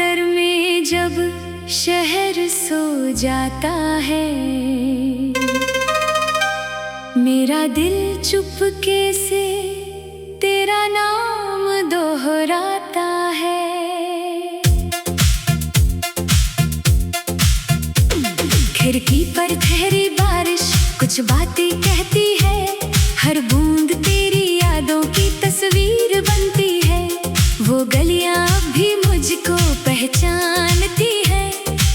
अंबर में जब शहर सो जाता है, मेरा दिल चुपके से तेरा नाम दोहराता है। खिड़की पर ठहरी बारिश कुछ बातें कहती है, हर बूंद तेरी यादों की तस्वीर बनती है। वो गलियां अब भी मुझको पहचानती है,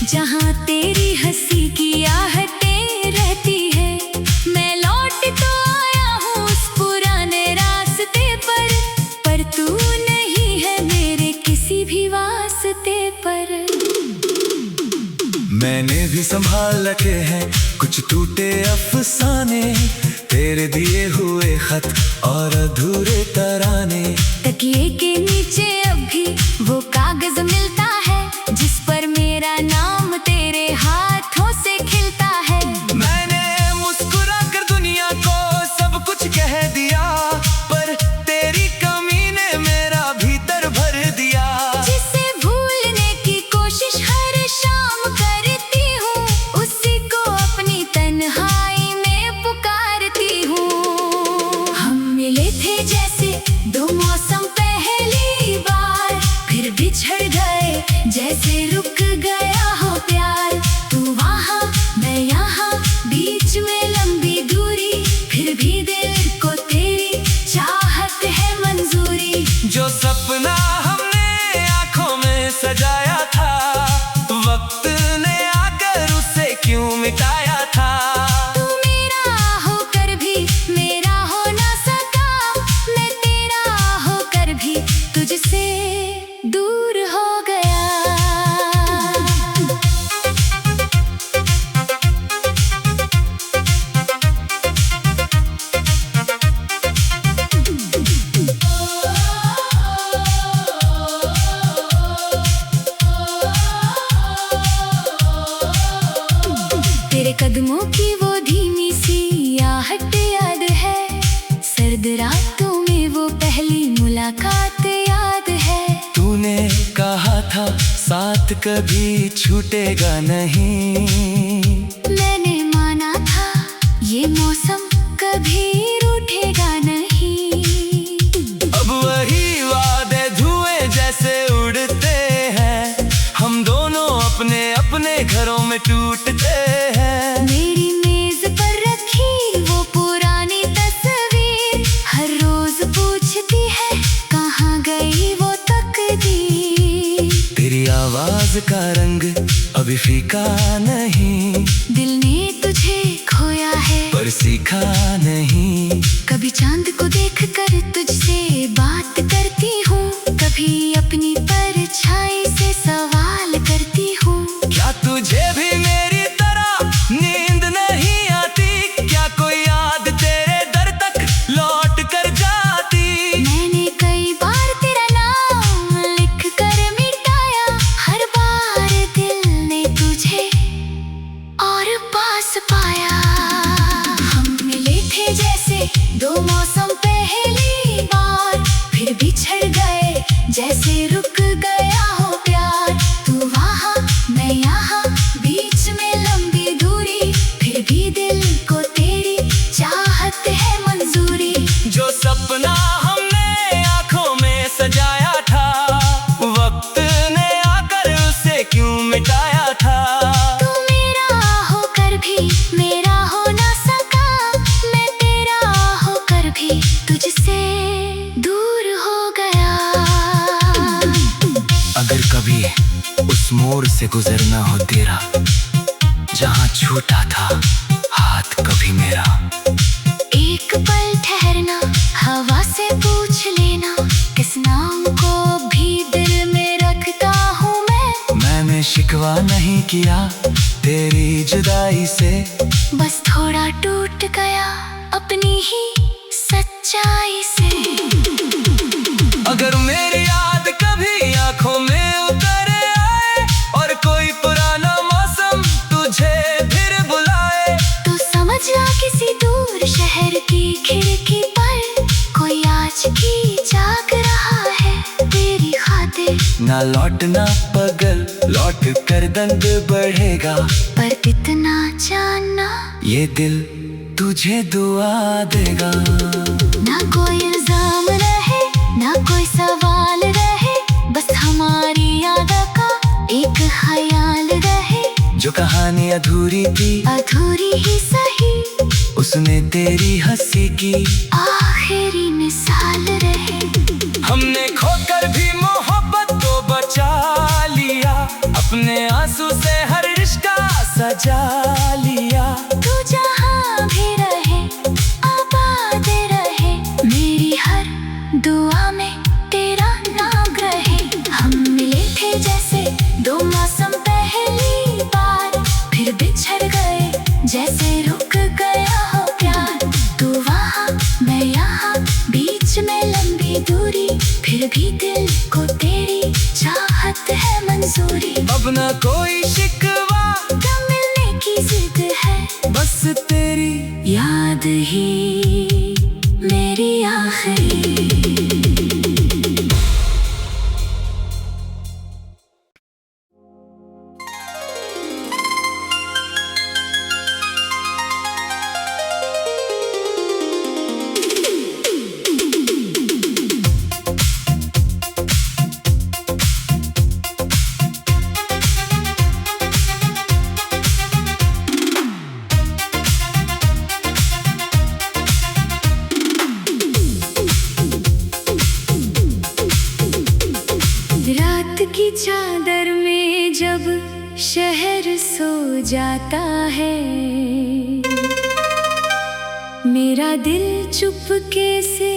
जहां तेरी हंसी की आहटें रहती है। मैं लौट तो आया हूँ उस पुराने रास्ते पर तू नहीं है मेरे किसी भी वास्ते पर। मैंने भी संभाल रखे हैं कुछ टूटे अफसाने, तेरे दिए हुए खत और अधूरे तराने। तकिए के नीचे अब भी वो कागज मिलता है, जिस पर मेरा नाम तेरे हाथों से खिलता है। मैंने मुस्कुरा कर दुनिया को सब कुछ कह दिया, पर तेरी कमी ने मेरा भीतर भर दिया। जिसे भूलने की कोशिश हर शाम करती हूँ, उसी को अपनी तन्हाई में पुकारती हूँ। हम मिले थे जैसे दो मौसम पहली बार, फिर बिछड़ गए जैसे रुक गया हो प्यार। तू वहाँ मैं यहाँ, बीच में लंबी दूरी, फिर भी दिल को तेरी चाहत है मंजूरी। जो सपना हमने आँखों में सजाया था, वक्त ने आकर उसे क्यों मिटाया था। तू मेरा होकर भी मेरा हो ना सका, मैं तेरा होकर भी तुझसे दूर हो गया। तेरे कदमों की वो धीमी सी आहट याद है, सर्द रातों में वो पहली मुलाकात याद है। तूने कहा था साथ कभी छूटेगा नहीं, मैंने माना था ये मौसम कभी रूठेगा नहीं। अब वही वादे धुएं जैसे उड़ते हैं, हम दोनों अपने अपने घरों में टूटते हैं। मेरी मेज पर रखी वो पुरानी तस्वीर हर रोज पूछती है कहाँ गई वो तकदीर। तेरी आवाज का रंग अभी फीका नहीं, दिल ने तुझे खोया है पर सीखा नहीं। कभी चांद को देख कर तुझसे बात करती हूँ, कभी अपनी परछाई से सवाल करती हूँ। क्या तुझे भी मेरी तरह नींद नहीं आती, क्या कोई याद तेरे दर तक लौट कर जाती। मैंने कई बार तेरा नाम लिख कर मिटाया, हर बार दिल ने तुझे और पास पाया। हम मिले थे जैसे दो मौसम पहली बार, फिर बिछड़ गए जैसे रुक गया हो प्यार। तू वहाँ मैं यहाँ, बीच में लंबी दूरी, फिर भी दिल को तेरी चाहत है मंजूरी। जो सपना हमने आँखों में सजाया था, वक्त ने आकर उसे क्यों मिटाया था। तू मेरा होकर भी मेरा हो ना सका, मैं तेरा होकर भी तुझसे दूर हो गया। अगर कभी उस मोड़ से गुजरना हो तेरा, जहाँ छूटा था हाथ कभी मेरा। एक पल ठहरना, हवा से पूछ लेना, किस नाम को भी दिल में रखता हूँ मैं। मैंने शिकवा नहीं किया तेरी जुदाई से, बस थोड़ा टूट गया अपनी ही सच्चाई से। अगर मेरी याद कभी आँखों में उतर आए, और कोई पुराना मौसम तुझे फिर बुलाए, तो समझ ला किसी दूर शहर की खिड़की पर कोई आज भी जाग रहा है तेरी खातिर। ना लौटना पगल, लौट कर दर्द बढ़ेगा। पर इतना जानना, ये दिल तुझे दुआ देगा। ना कोई इल्जाम रहे, ना कोई सवाल रहे, बस हमारी यादों का एक ख्याल रहे। जो कहानी अधूरी थी, अधूरी ही सही, उसने तेरी हंसी की आखिरी मिसाल रहे। हमने खोकर भी मोहब्बत को बचा लिया, अपने आंसू से हर रिश्ता सजा लिया। तू जहाँ भी रहे, आबाद रहे, मेरी हर दुआ में तेरा नाम रहे। हम मिले थे जैसे दो मौसम पहली बार, फिर बिछड़ गए जैसे रुक गया हो प्यार। तू वहाँ मैं यहाँ, बीच में लंबी दूरी, फिर भी दिल को तेरी चाहत है मंजूरी। अब ना कोई शिकवा, ना मिलने की जिद है, बस तेरी याद ही मेरी आखिरी। रात की चादर में जब शहर सो जाता है, मेरा दिल चुपके से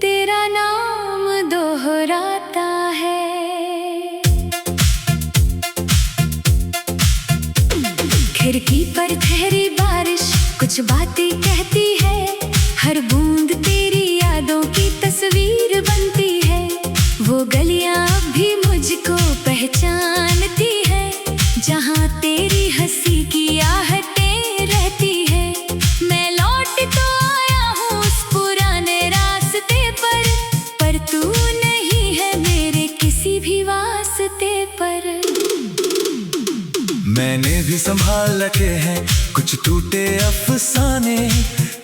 तेरा नाम दोहराता है। खिड़की पर ठहरी बारिश कुछ बातें कहती है, हर बूंद तेरी यादों की तस्वीर बनती है। वो गलियां अब भी मुझको पहचानती है, जहाँ तेरी हंसी की आहटें रहती है। मैं लौट तो आया हूँ उस पुराने रास्ते पर तू नहीं है मेरे किसी भी वास्ते पर। मैंने भी संभाल रखे हैं कुछ टूटे अफसाने,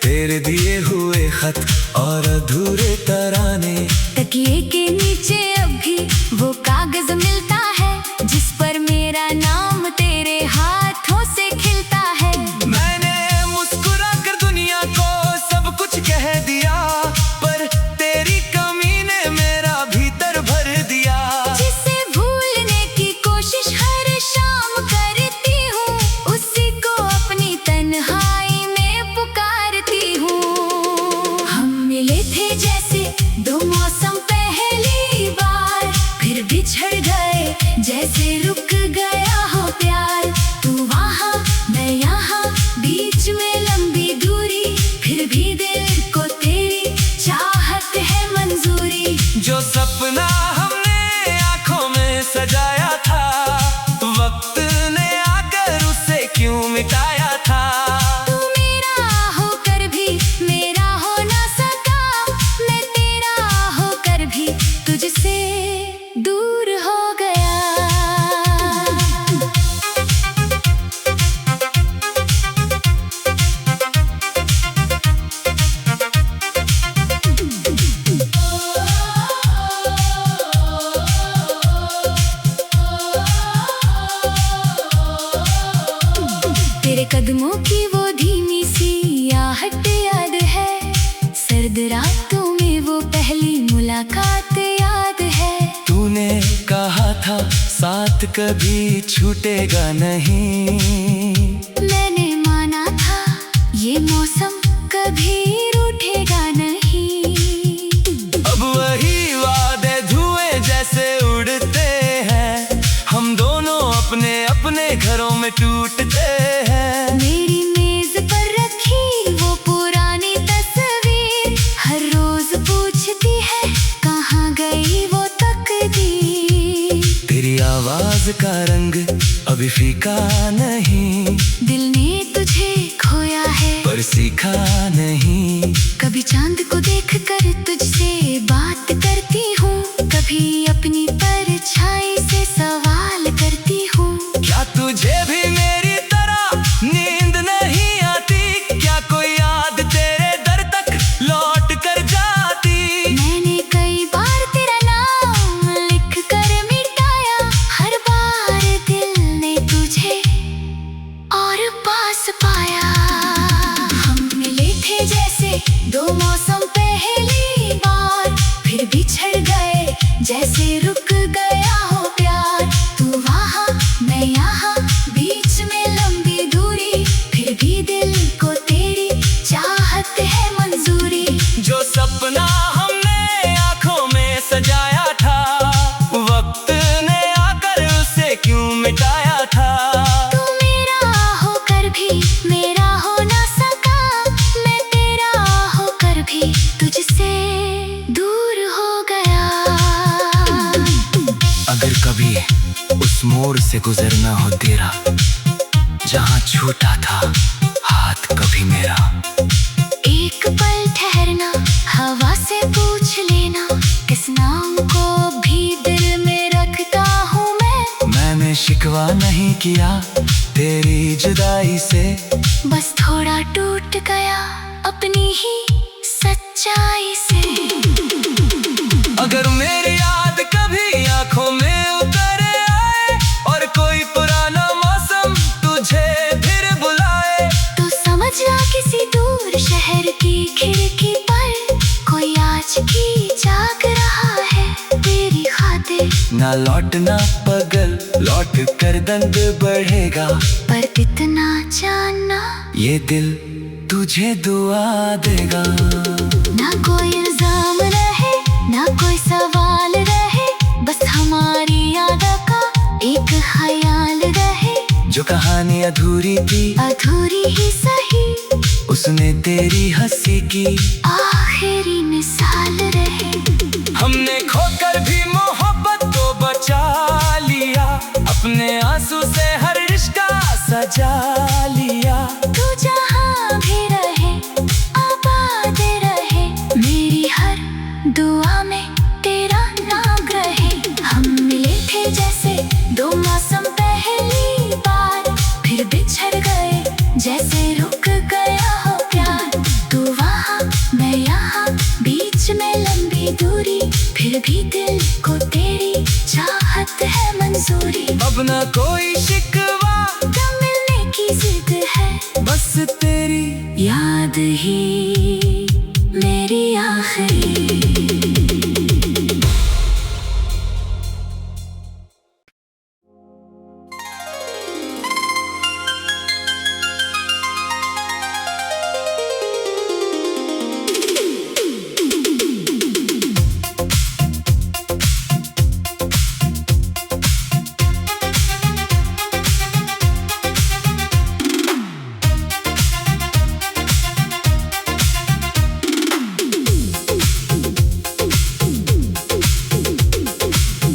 तेरे दिए हुए खत और अधूरे तराने। तकिए के नीचे अब भी वो कागज मिलता है, जिस पर मेरा नाम तेरे हाथों से खिलता है। मैंने मुस्कुरा कर दुनिया को सब कुछ कह दिया, पर तेरी कमी ने मेरा भीतर भर दिया। जिसे भूलने की कोशिश हर शाम करती हूँ, उसी को अपनी तन्हाई में पुकारती हूँ। हम मिले थे जैसे दो मौसम पहली बार, फिर बिछड़ गए जैसे रुक गया हो प्यार। तू वहाँ मैं यहाँ, बीच में लंबी दूरी, फिर भी दिल को तेरी चाहत है मंजूरी। जो सपना हमने आँखों में सजाया था, वक्त ने आकर उसे क्यों मिटाया था। तू मेरा होकर भी मेरा हो ना सका, मैं तेरा होकर भी तुझसे दूर हो गया। तेरे कदमों की वो धीमी सी आहट याद है, सर्द रातों में वो पहली मुलाकात याद है। तूने कहा था साथ कभी छूटेगा नहीं, मैंने माना था ये मौसम कभी रूठेगा नहीं। अब वही वादे धुएं जैसे उड़ते हैं, हम दोनों अपने अपने घरों में टूटते हैं। मेरी मेज पर रखी वो पुरानी तस्वीर, हर रोज पूछती है कहाँ गई वो तकदीर। तेरी आवाज का रंग अभी फीका नहीं, दिल ने तुझे खोया है पर सीखा नहीं। कभी चांद को देख कर तुझसे बात करती हूँ, कभी अपनी परछाई मिटाया था। तू मेरा होकर भी मेरा हो ना सका, मैं तेरा होकर भी तुझसे दूर हो गया। अगर कभी उस मोड़ से गुजरना हो तेरा, जहाँ छूटा था हाथ कभी मेरा, एक पल ठहरना, हवा से पूछ लेना, किस नाम को भी दिल में रखता हूँ मैं। मैंने शिकवा नहीं किया तेरी जुदाई से, बस थोड़ा टूट गया अपनी ही सच्चाई से। अगर मेरी याद कभी आंखों में उतर आए और कोई पुराना मौसम तुझे फिर बुलाए, तो समझ जा किसी दूर शहर की खिड़की पर कोई आज भी जाग रहा है तेरी खातिर। ना लौटना पगल, लौट कर दर्द बढ़ेगा, पर इतना जानना ये दिल तुझे दुआ देगा। ना कोई इल्जाम रहे, ना कोई सवाल रहे, बस हमारी याद का एक ख्याल रहे। जो कहानी अधूरी थी, अधूरी ही सही, उसने तेरी हंसी की आखिरी मिसाल रहे। हमने खोकर भी मोहब्बत को बचा लिया, अपने आंसू से हर रिश्ता सजा लिया। तू जहाँ भी रहे आबाद रहे, मेरी हर दुआ में तेरा नाम रहे। हम मिले थे जैसे दो मौसम पहली बार, फिर बिछड़ गए जैसे रुक गया हो प्यार। तू वहाँ मैं यहाँ, बीच में लंबी दूरी, फिर भी दिल को तेरी चाहत है मंजूरी। अब ना कोई शिकवा, कब मिलने की जिद है, बस तेरी याद ही मेरी आखिरी।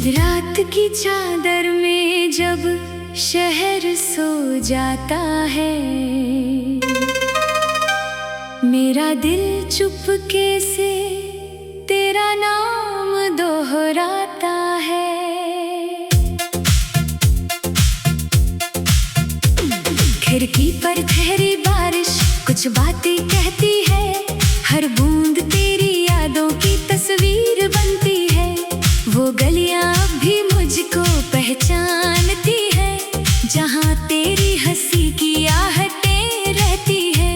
रात की चादर में जब शहर सो जाता है, मेरा दिल चुपके से तेरा नाम दोहराता है। खिड़की पर ठहरी बारिश कुछ बातें कहती है, हर बूंद तेरी यादों की तस्वीर बनती है। वो गलियां अब भी मुझको पहचानती है, जहाँ तेरी हंसी की आहटें रहती है।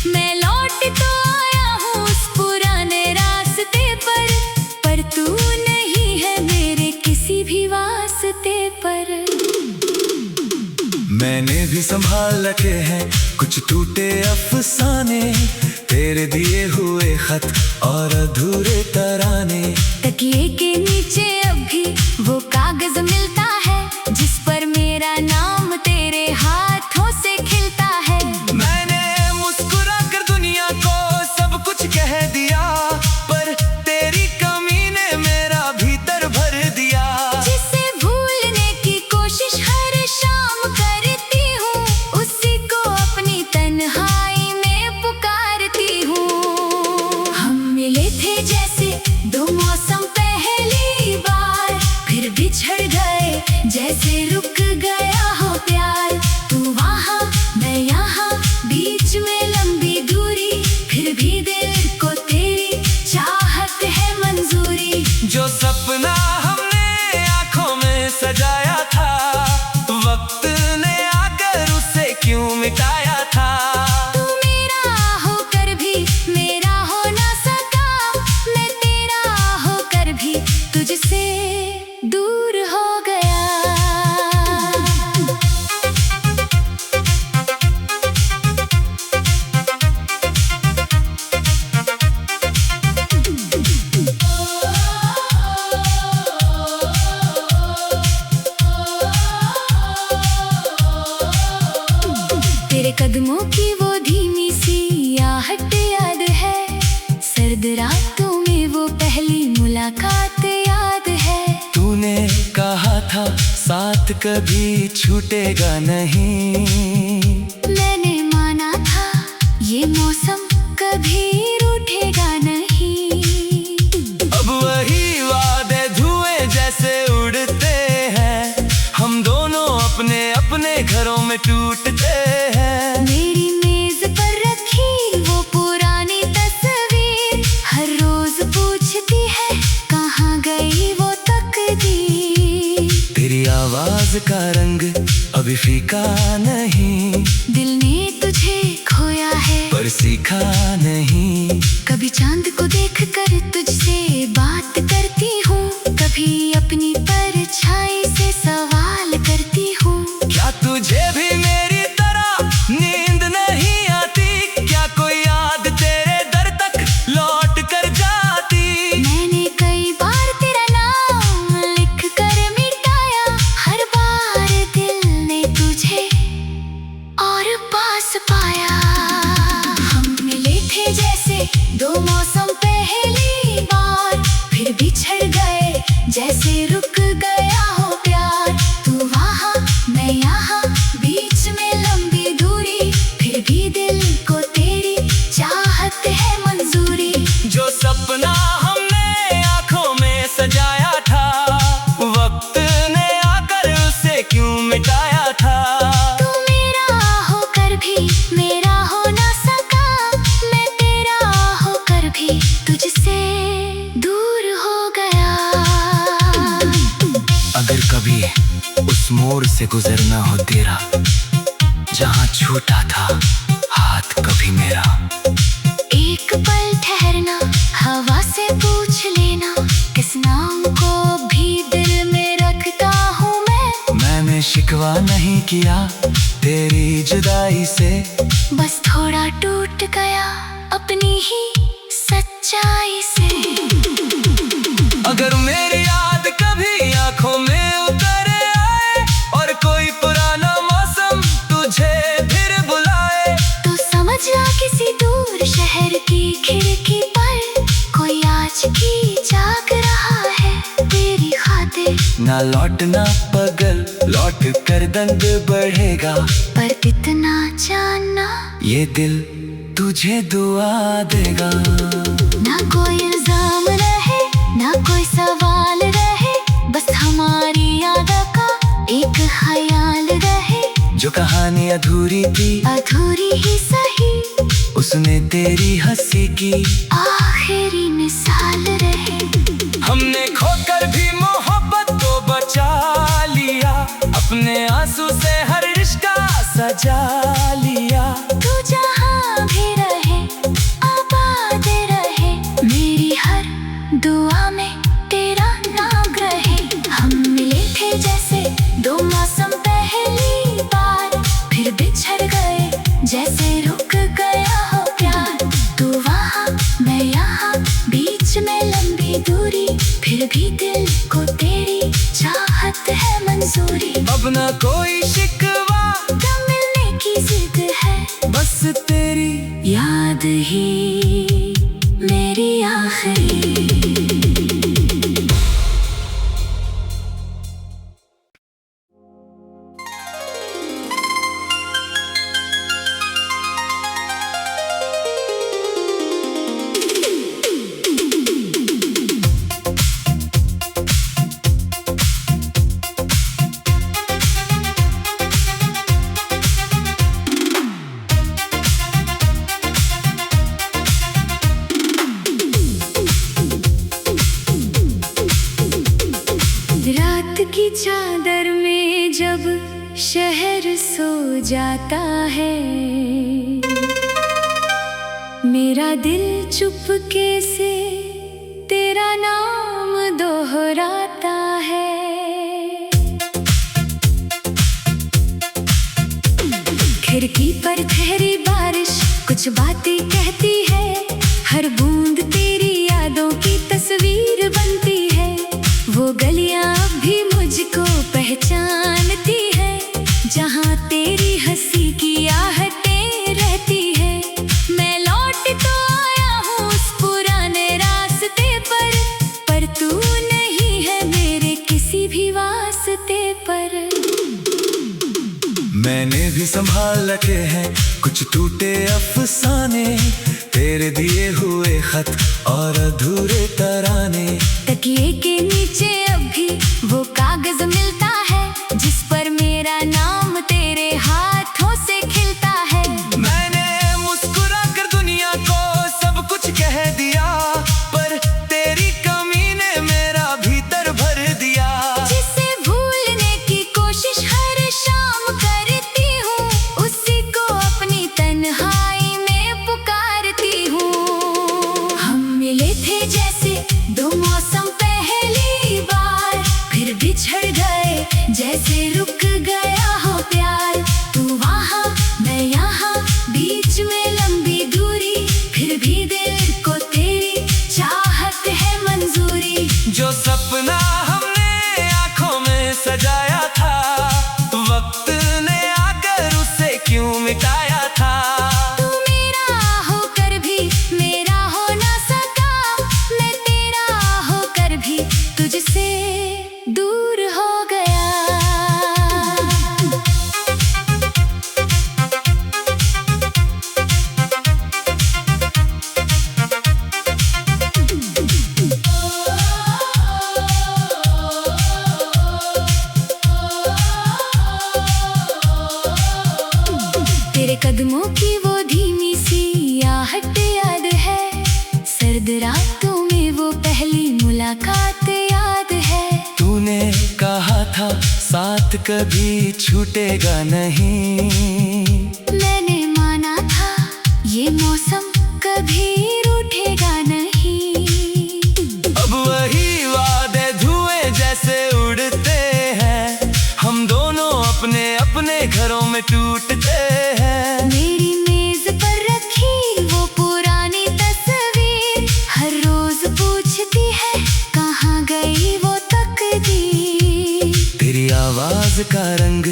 मैं लौट तो आया हूँ उस पुराने रास्ते पर तू नहीं है मेरे किसी भी वास्ते पर। मैंने भी संभाल रखे हैं कुछ टूटे अफसाने, तेरे दिए हुए खत और अधूरे तराने। तकिए के नीचे अब भी वो कागज मिलता है, जिस पर मेरा नाम तेरे हाथों से खिलता है। मैंने मुस्कुरा कर दुनिया को सब कुछ कह दिया, पर तेरी कमी ने मेरा भीतर भर दिया। जिसे भूलने की कोशिश हर शाम करती हूँ, उसी को अपनी तन्हाई में पुकारती हूँ। हम मिले थे जैसे दो मौसम पहली बार, फिर बिछड़ गए तेरे कदमों की वो धीमी सी आहट याद है, सर्द रातों में वो पहली मुलाकात याद है। तूने कहा था साथ कभी छूटेगा नहीं, मैंने माना था ये मौसम कभी रूठेगा नहीं। अब वही वादे धुएं जैसे उड़ते हैं, हम दोनों अपने अपने घरों में टूटते हैं। मेरी मेज पर रखी वो पुरानी तस्वीर हर रोज पूछती है कहाँ गई वो तकदीर। तेरी आवाज का रंग अभी फीका नहीं, दिल ने तुझे खोया है पर सीखा नहीं। कभी चांद को देखकर तुझसे बात करती हूँ, कभी अपनी परछाई से सवाल करती हूँ। क्या तुझे भी मेरी तरह नींद नहीं आती? क्या कोई याद तेरे दर तक लौट कर जाती? मैंने कई बार तेरा नाम लिख कर मिटाया, हर बार दिल ने तुझे और पास पाया। हम मिले थे जैसे दो मौसम पहली बार, फिर बिछड़ गए जैसे रुक गया हो प्यार। तू वहाँ मैं यहाँ, बीच में लंबी दूरी, फिर भी दिल को तेरी चाहत है मंजूरी। जो सपना हमने आंखों में सजाया था, वक्त ने आकर उसे क्यों मिटाया था? तू मेरा होकर भी मेरा हो ना सका, मैं तेरा होकर भी तुझसे दूर हो गया। अगर कभी उस मोड़ से गुजरना हो तेरा, जहाँ छूटा था हाथ कभी मेरा, एक पल ठहरना, हवा से पूछ लेना, किस नाम को भी दिल में रखता हूँ मैं। मैंने शिकवा नहीं किया तेरी जुदाई से, बस थोड़ा टूट गया अपनी ही सच्चाई से। अगर मेरी याद कभी आंखों में उतर आए, और कोई पुराना मौसम तुझे फिर बुलाए, तो समझ आ किसी दूर शहर की खिड़की पर कोई आज भी जाग रहा है तेरी खातिर। ना लौटना पगल, लौट कर दर्द बढ़ेगा, पर इतना जानना ये दिल तुझे दुआ देगा। ना कोई इल्जाम रहे ना कोई सवाल रहे, बस हमारी याद का एक ख्याल रहे। जो कहानी अधूरी थी, अधूरी ही सही, उसने तेरी हंसी की आखिरी मिसाल रहे। हमने खोकर भी मोहब्बत को बचा लिया, अपने आंसू से हर रिश्ता सजा लिया। तू जहाँ भी रहे आबाद रहे, मेरी हर दुआ में तेरा नाम रहे। हम मिले थे जैसे दो मौसम पहली बार, फिर बिछड़ गए जैसे रुक गया हो प्यार। तू वहाँ मैं यहाँ, बीच में लंबी दूरी, फिर भी दिल को तेरी चाहत है मंजूरी। अब ना कोई शिकवा, ना मिलने की जिद है, बस तेरी याद ही मेरी आखिरी। रात की चादर में जब शहर सो जाता है, मेरा दिल चुपके से तेरा नाम दोहराता है। खिड़की पर ठहरी बारिश कुछ बातें कहती है, हर बूंद तेरी यादों की तस्वीर बनती है। वो गलियां भी मुझको पहचानती है, जहाँ तेरी हंसी की आहट मैंने भी संभाल रखे हैं कुछ टूटे अफसाने, तेरे दिए हुए खत और अधूरे तराने। तकिए के नीचे अब भी वो कागज मिलता है जिस पर मेरा नाम तेरे हाथों से खिलता है। मैंने मुस्कुरा कर दुनिया को सब कुछ कह दिया, पर तेरी कमी ने मेरा भीतर भर दिया। जिसे भूलने की कोशिश हर शाम करती हूँ, उसी को अपनी तन्हाई में पुकारती हूँ। हम मिले थे जैसे दो मौसम पहली बार, फिर बिछड़ गए जैसे रुक गया हो प्यार। तू वहाँ मैं यहाँ, बीच में लंबी दूरी, फिर भी दिल को तेरी चाहत है मंजूरी। जो सपना हमने आँखों में सजाया था, वक्त ने आकर उसे क्यों मिटाया था। तू मेरा होकर भी मेरा हो ना सका, मैं तेरा होकर भी तुझसे दूर हो गया। तेरे कदमों की वो धीमी सी आहट याद है, सर्द रातों में वो पहली मुलाकात याद है। तूने कहा था साथ कभी छूटेगा नहीं, मैंने माना था ये मौसम कभी रूठेगा नहीं। अब वही वादे धुएं जैसे उड़ते हैं, हम दोनों अपने अपने घरों में टूटते हैं। मेरी मेज पर रखी वो पुरानी तस्वीर हर रोज पूछती है कहाँ गई वो तकदीर। तेरी आवाज का रंग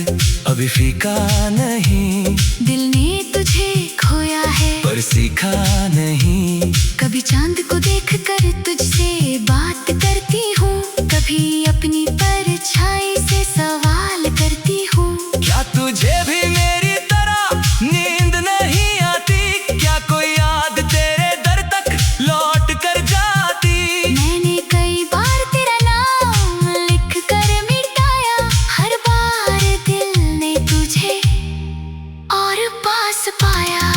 अभी फीका नहीं, दिल ने तुझे खोया है पर सीखा नहीं। कभी चांद को देख कर तुझसे बात करती हूँ, कभी अपनी परछाई से सवाल करती हूँ। क्या तुझे भी मेरी तरह नींद नहीं आती, क्या कोई याद तेरे दर तक लौट कर जाती। मैंने कई बार तेरा नाम लिख कर मिटाया, हर बार दिल ने तुझे और पास पाया।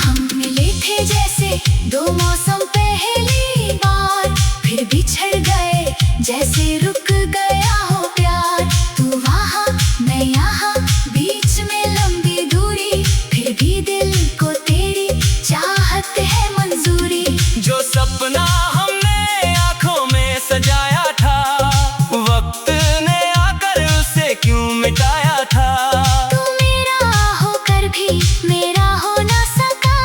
हम मिले थे जैसे दो मौसम पहली बार, फिर बिछड़ गए जैसे रुक गया हो प्यार। तू वहाँ मैं यहाँ, बीच में लंबी दूरी, फिर भी दिल को तेरी चाहत है मंजूरी। जो सपना हमने आँखों में सजाया था, वक्त ने आकर उसे क्यों मिटाया था। तू मेरा होकर भी मेरा हो ना सका,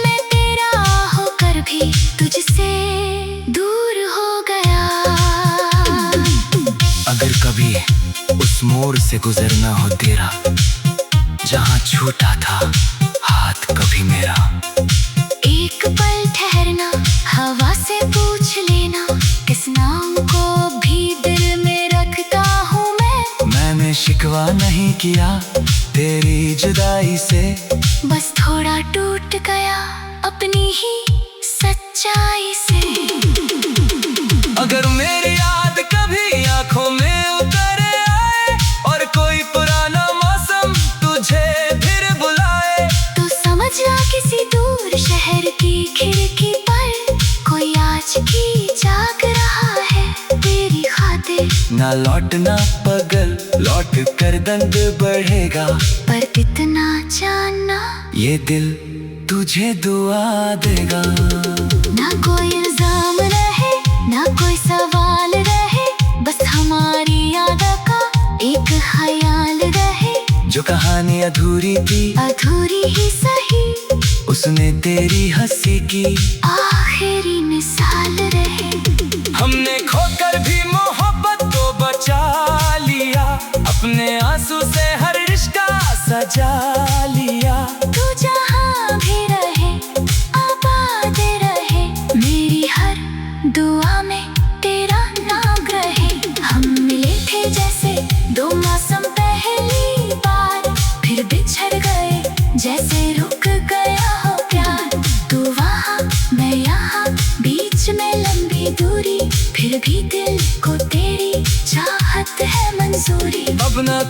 मैं तेरा होकर भी तुझसे दूर हो गया। अगर कभी उस मोड़ से गुजरना हो तेरा, जहाँ छूटा था हाथ कभी मेरा। एक पल ठहरना, हवा से पूछ लेना, किस नाम को भी दिल में रखता हूँ मैं। मैंने शिकवा नहीं किया तेरी जुदाई से, बस थोड़ा टूट गया अपनी ही सच्चाई से। अगर मेरी याद कभी आंखों में उतर आए, और कोई पुराना मौसम तुझे फिर बुलाए, तो समझना किसी दूर शहर की खिड़की पर कोई आज भी जाग रहा है तेरी खातिर। ना लौटना पगल, लौट कर दर्द बढ़ेगा, पर इतना जानना ये दिल तुझे दुआ देगा। ना कोई इल्जाम रहे, ना कोई सवाल रहे, बस हमारी यादों का एक ख्याल रहे। जो कहानी अधूरी थी, अधूरी ही सही, उसने तेरी हंसी की आखिरी मिसाल रहे। हमने खोकर भी मोहब्बत को बचा लिया, अपने आंसू से हर रिश्ता सजा लिया। तू जहाँ भी रहे आबाद रहे, मेरी हर दुआ में तेरा नाम रहे। हम मिले थे जैसे दो मौसम पहली बार,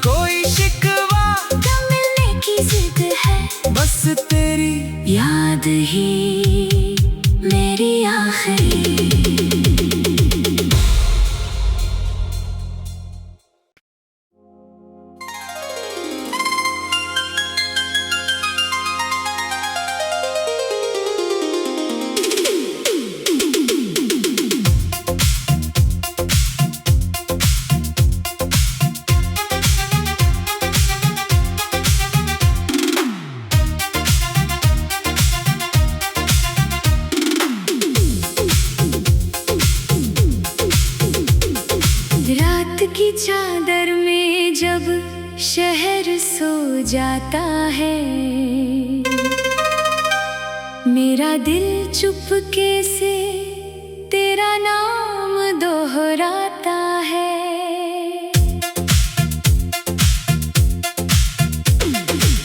कोई शिकवा, कब मिलने की जिद है, बस तेरी याद ही मेरी आखिरी। रात की चादर में जब शहर सो जाता है, मेरा दिल चुपके से तेरा नाम दोहराता है।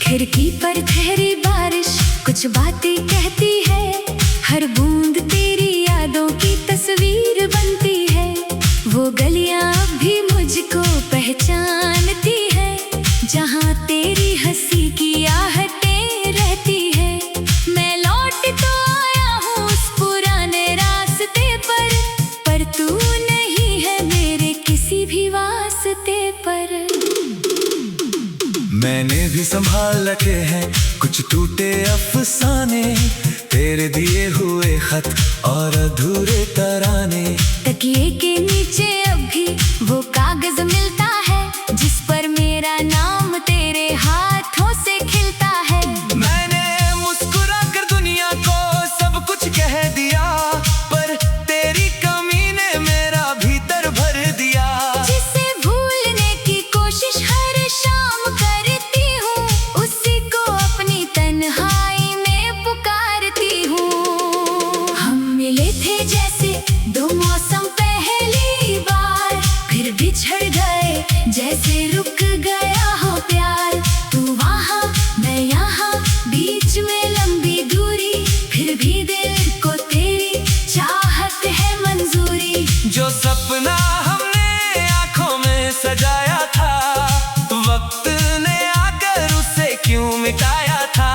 खिड़की पर ठहरी बारिश कुछ बातें कहती है, हर बूंद तेरी यादों की तस्वीर बनती है। वो गलियां अब भी मुझको पहचानती है, जहाँ तेरी हंसी की आहटें रहती है। मैं लौट तो आया हूँ उस पुराने रास्ते पर तू नहीं है मेरे किसी भी वास्ते पर। मैंने भी संभाल रखे हैं कुछ टूटे अफसाने, तेरे दिए हुए खत और अधूरे तराने। तकिए के नीचे अब भी वो कागज मिलता है, जिस पर मेरा नाम तेरे हाथों से खिलता है। मैंने मुस्कुरा कर दुनिया को सब कुछ कह दिया, पर तेरी कमी ने मेरा भीतर भर दिया। जिसे भूलने की कोशिश हर शाम करती हूँ, उसी को अपनी तन्हाई में पुकारती हूँ। हम मिले थे जैसे दो मौसम पहली बार, फिर बिछड़ गए जैसे रुक गया हो प्यार। तू वहाँ मैं यहाँ, बीच में लंबी दूरी, फिर भी दिल को तेरी चाहत है मंजूरी। जो सपना हमने आँखों में सजाया था, वक्त ने आकर उसे क्यों मिटाया था।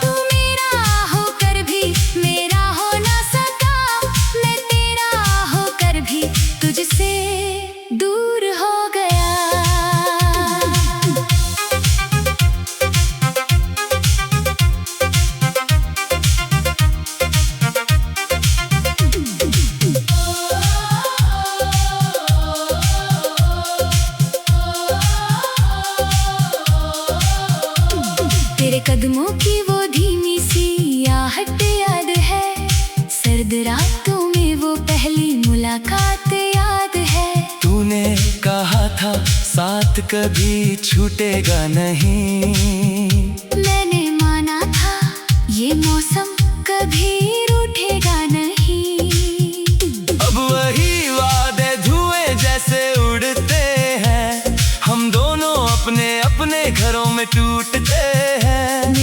तू मेरा होकर भी मेरा हो ना सका, मैं तेरा होकर भी तुझसे दूर हो गया। तेरे कदमों की वो धीमी सी आहट याद है, सर्द रातों में वो पहली मुलाकात याद है। तूने कहा था साथ कभी छूटेगा नहीं, मैंने माना था ये मौसम कभी रूठेगा नहीं। अब वही वादे धुएं जैसे उड़ते हैं, हम दोनों अपने अपने घरों में टूटते हैं।